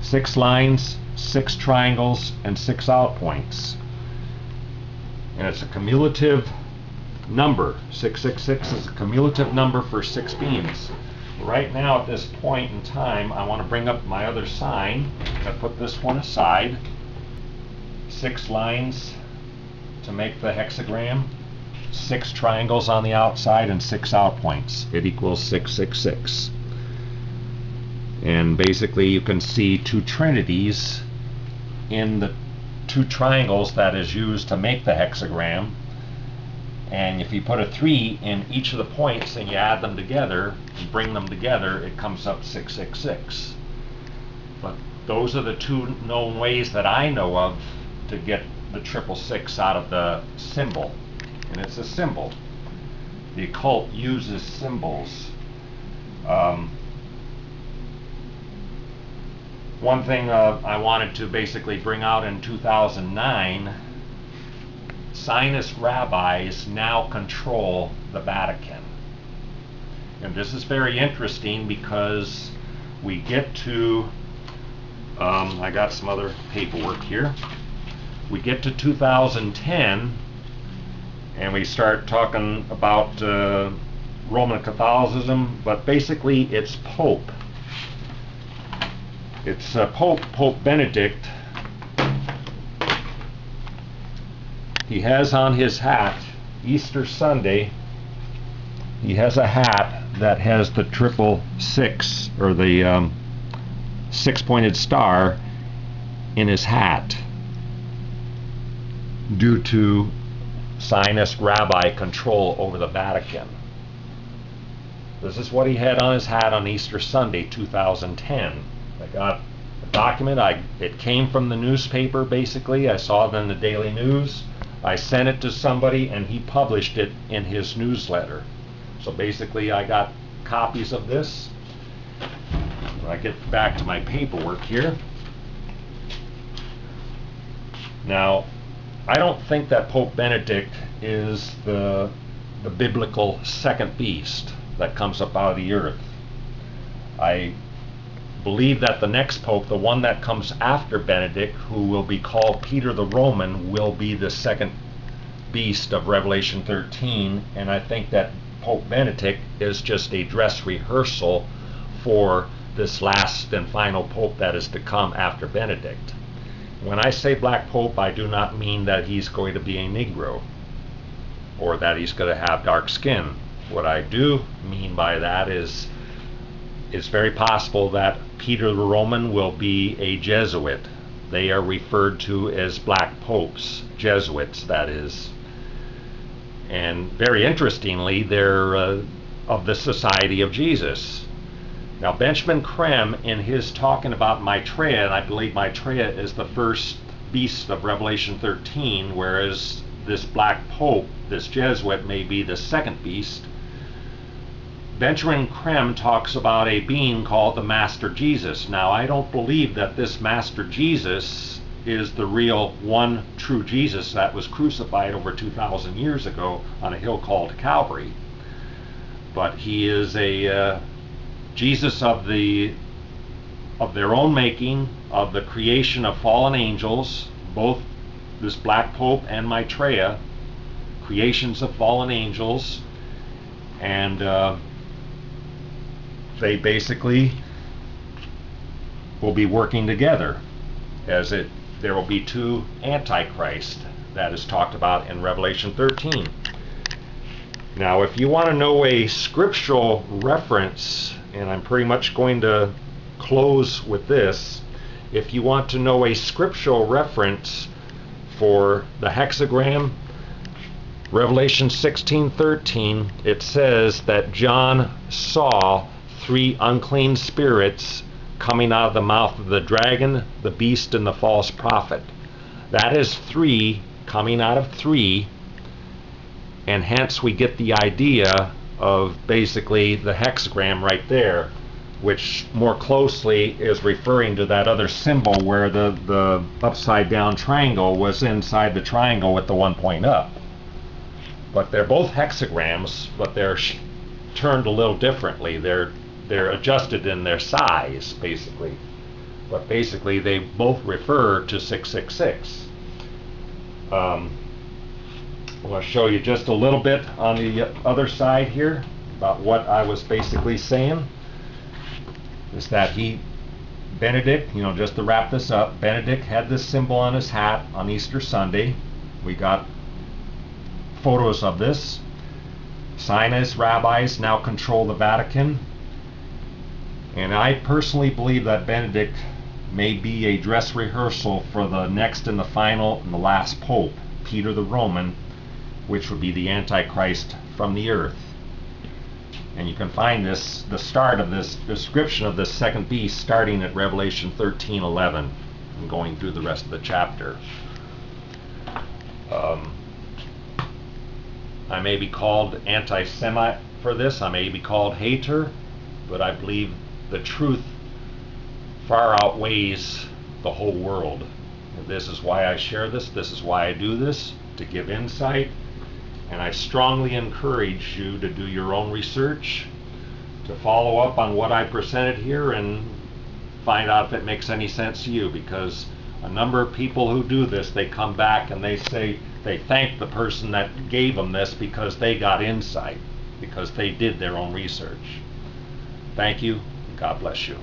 6 lines, 6 triangles, and 6 out points. And it's a cumulative number. 666 is a cumulative number for 6 beams. Right now at this point in time, I want to bring up my other sign. I put this one aside. 6 lines to make the hexagram, 6 triangles on the outside, and 6 out points. It equals 666. And basically you can see 2 trinities in the 2 triangles that is used to make the hexagram. And if you put a 3 in each of the points and you add them together and bring them together, it comes up 666. But those are the 2 known ways that I know of to get the 666 out of the symbol. And it's a symbol. The occult uses symbols. One thing I wanted to basically bring out in 2009, Zionist rabbis now control the Vatican. And this is very interesting because we get to, I got some other paperwork here. We get to 2010 and we start talking about Roman Catholicism, but basically it's Pope. It's Pope Benedict. He has on his hat, Easter Sunday, he has a hat that has the 666, or the 6-pointed star in his hat, due to Zionist rabbi control over the Vatican. This is what he had on his hat on Easter Sunday 2010. I got a document, it came from the newspaper basically. I saw it in the Daily News. I sent it to somebody and he published it in his newsletter. So basically I got copies of this. When I get back to my paperwork here. Now, I don't think that Pope Benedict is the biblical second beast that comes up out of the earth. I believe that the next pope, the one that comes after Benedict, who will be called Peter the Roman, will be the second beast of Revelation 13, and I think that Pope Benedict is just a dress rehearsal for this last and final pope that is to come after Benedict. When I say black pope, I do not mean that he's going to be a Negro or that he's going to have dark skin. What I do mean by that is it's very possible that Peter the Roman will be a Jesuit. They are referred to as black popes, Jesuits that is. And very interestingly, they're of the Society of Jesus. Now Benjamin Creme, in his talking about Maitreya, and I believe Maitreya is the first beast of Revelation 13, whereas this black pope, this Jesuit, may be the second beast. Benjamin Creme talks about a being called the Master Jesus. Now, I don't believe that this Master Jesus is the real one true Jesus that was crucified over 2,000 years ago on a hill called Calvary. But he is a Jesus of their own making, of the creation of fallen angels, both this black pope and Maitreya, creations of fallen angels, and they basically will be working together, as there will be 2 antichrists that is talked about in Revelation 13. Now, if you want to know a scriptural reference, and I'm pretty much going to close with this, if you want to know a scriptural reference for the hexagram, Revelation 16:13, it says that John saw 3 unclean spirits coming out of the mouth of the dragon, the beast, and the false prophet. That is 3 coming out of 3, and hence we get the idea of basically the hexagram right there, which more closely is referring to that other symbol where the upside down triangle was inside the triangle with the 1 point up. But they're both hexagrams, but they're turned a little differently. They're they're adjusted in their size, basically. But basically, they both refer to 666. I want to show you just a little bit on the other side here about what I was basically saying. Is that Benedict, just to wrap this up, Benedict had this symbol on his hat on Easter Sunday. We got photos of this. Zionist rabbis now control the Vatican. And I personally believe that Benedict may be a dress rehearsal for the next and the final and the last Pope, Peter the Roman, which would be the Antichrist from the earth. And you can find this, the start of this description of this second beast, starting at Revelation 13:11 and going through the rest of the chapter. I may be called anti-Semite for this, I may be called hater, but I believe the truth far outweighs the whole world. And this is why I share this, this is why I do this, to give insight. And I strongly encourage you to do your own research, to follow up on what I presented here and find out if it makes any sense to you, because a number of people who do this, they come back and they say they thank the person that gave them this because they got insight, because they did their own research. Thank you, and God bless you.